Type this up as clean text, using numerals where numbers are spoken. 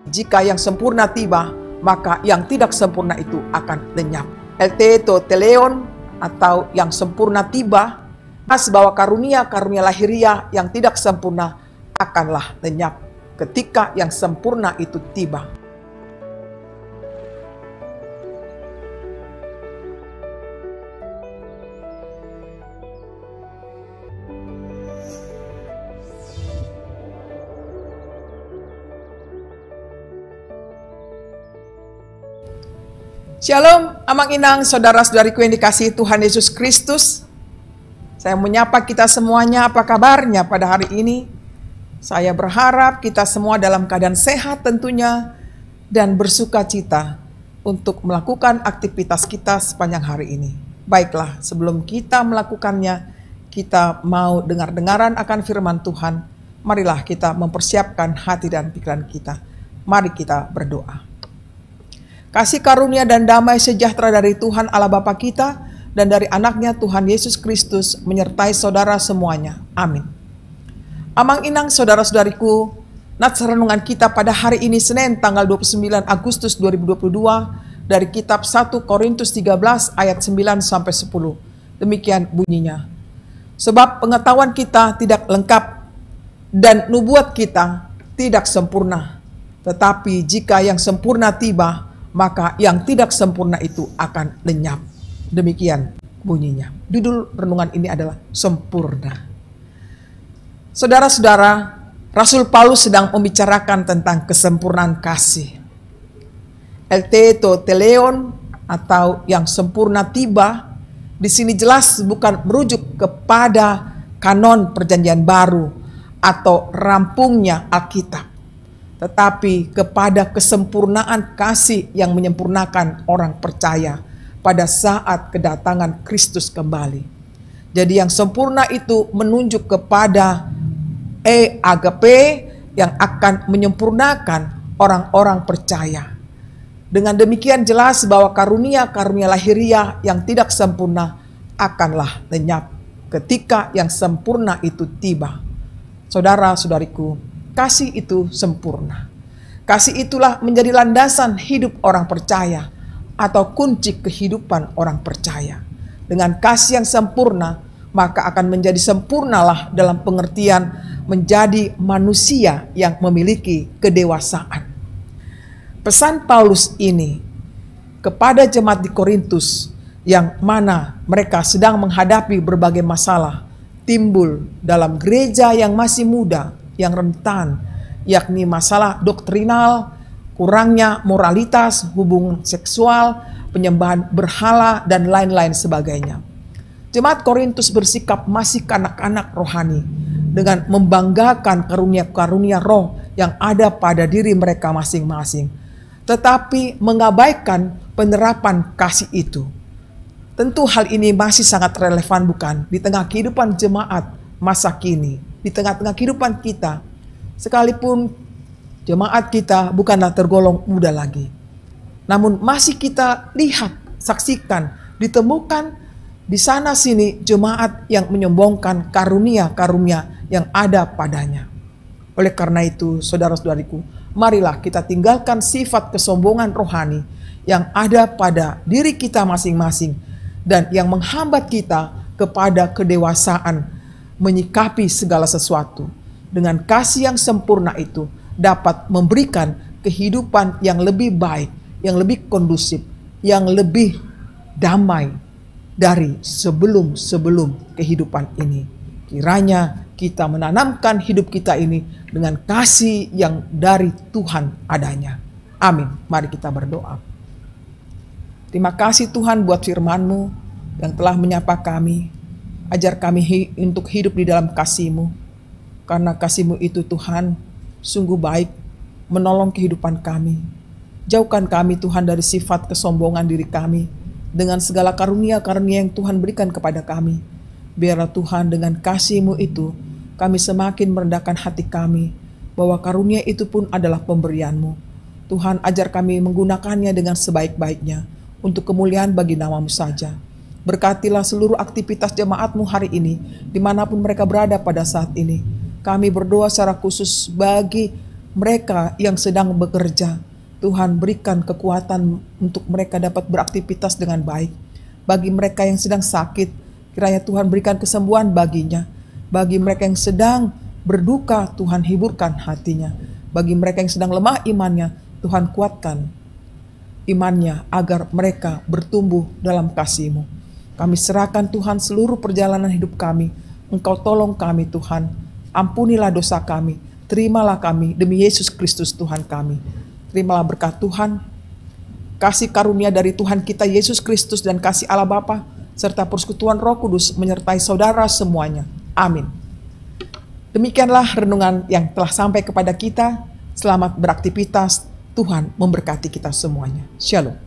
Jika yang sempurna tiba, maka yang tidak sempurna itu akan lenyap. Elteto teleon atau yang sempurna tiba, bahwa karunia-karunia lahiriah yang tidak sempurna akanlah lenyap ketika yang sempurna itu tiba. Shalom, amang inang, saudara-saudariku yang dikasihi Tuhan Yesus Kristus. Saya menyapa kita semuanya, apa kabarnya pada hari ini? Saya berharap kita semua dalam keadaan sehat tentunya dan bersuka cita untuk melakukan aktivitas kita sepanjang hari ini. Baiklah, sebelum kita melakukannya, kita mau dengar-dengaran akan firman Tuhan. Marilah kita mempersiapkan hati dan pikiran kita. Mari kita berdoa. Kasih karunia dan damai sejahtera dari Tuhan Allah Bapa kita dan dari anaknya Tuhan Yesus Kristus menyertai saudara semuanya. Amin. Amang inang saudara-saudariku, nats renungan kita pada hari ini Senin tanggal 29 Agustus 2022 dari kitab 1 Korintus 13 ayat 9 sampai 10. Demikian bunyinya. Sebab pengetahuan kita tidak lengkap dan nubuat kita tidak sempurna. Tetapi jika yang sempurna tiba, maka yang tidak sempurna itu akan lenyap. Demikian bunyinya. Judul renungan ini adalah sempurna. Saudara-saudara, Rasul Paulus sedang membicarakan tentang kesempurnaan kasih. Elteto teleon atau yang sempurna tiba, di sini jelas bukan merujuk kepada kanon perjanjian baru atau rampungnya Alkitab, tetapi kepada kesempurnaan kasih yang menyempurnakan orang percaya pada saat kedatangan Kristus kembali. Jadi yang sempurna itu menunjuk kepada agape yang akan menyempurnakan orang-orang percaya. Dengan demikian jelas bahwa karunia-karunia lahiriah yang tidak sempurna akanlah lenyap ketika yang sempurna itu tiba. Saudara-saudariku, kasih itu sempurna. Kasih itulah menjadi landasan hidup orang percaya atau kunci kehidupan orang percaya. Dengan kasih yang sempurna, maka akan menjadi sempurnalah dalam pengertian menjadi manusia yang memiliki kedewasaan. Pesan Paulus ini kepada jemaat di Korintus yang mana mereka sedang menghadapi berbagai masalah timbul dalam gereja yang masih muda, yang rentan, yakni masalah doktrinal, kurangnya moralitas, hubungan seksual, penyembahan berhala, dan lain-lain sebagainya. Jemaat Korintus bersikap masih kanak-kanak rohani dengan membanggakan karunia-karunia roh yang ada pada diri mereka masing-masing, tetapi mengabaikan penerapan kasih itu. Tentu hal ini masih sangat relevan bukan di tengah kehidupan jemaat masa kini, di tengah-tengah kehidupan kita, sekalipun jemaat kita bukanlah tergolong muda lagi. Namun masih kita lihat, saksikan, ditemukan di sana sini jemaat yang menyombongkan karunia-karunia yang ada padanya. Oleh karena itu, saudara-saudariku, marilah kita tinggalkan sifat kesombongan rohani yang ada pada diri kita masing-masing dan yang menghambat kita kepada kedewasaan menyikapi segala sesuatu. Dengan kasih yang sempurna itu dapat memberikan kehidupan yang lebih baik, yang lebih kondusif, yang lebih damai dari sebelum-sebelum kehidupan ini. Kiranya kita menanamkan hidup kita ini dengan kasih yang dari Tuhan adanya. Amin. Mari kita berdoa. Terima kasih Tuhan buat firman-Mu yang telah menyapa kami. Ajar kami untuk hidup di dalam kasih-Mu. Karena kasih-Mu itu Tuhan sungguh baik menolong kehidupan kami. Jauhkan kami Tuhan dari sifat kesombongan diri kami dengan segala karunia-karunia yang Tuhan berikan kepada kami. Biarlah Tuhan dengan kasih-Mu itu kami semakin merendahkan hati kami bahwa karunia itu pun adalah pemberian-Mu. Tuhan ajar kami menggunakannya dengan sebaik-baiknya untuk kemuliaan bagi nama-Mu saja. Berkatilah seluruh aktivitas jemaat-Mu hari ini dimanapun mereka berada pada saat ini. Kami berdoa secara khusus bagi mereka yang sedang bekerja, Tuhan berikan kekuatan untuk mereka dapat beraktivitas dengan baik. Bagi mereka yang sedang sakit, kiranya Tuhan berikan kesembuhan baginya. Bagi mereka yang sedang berduka, Tuhan hiburkan hatinya. Bagi mereka yang sedang lemah imannya, Tuhan kuatkan imannya agar mereka bertumbuh dalam kasih-Mu. Kami serahkan Tuhan seluruh perjalanan hidup kami. Engkau tolong kami Tuhan. Ampunilah dosa kami. Terimalah kami demi Yesus Kristus Tuhan kami. Terimalah berkat Tuhan, kasih karunia dari Tuhan kita Yesus Kristus dan kasih Allah Bapa serta persekutuan Roh Kudus menyertai saudara semuanya. Amin. Demikianlah renungan yang telah sampai kepada kita. Selamat beraktivitas. Tuhan memberkati kita semuanya. Shalom.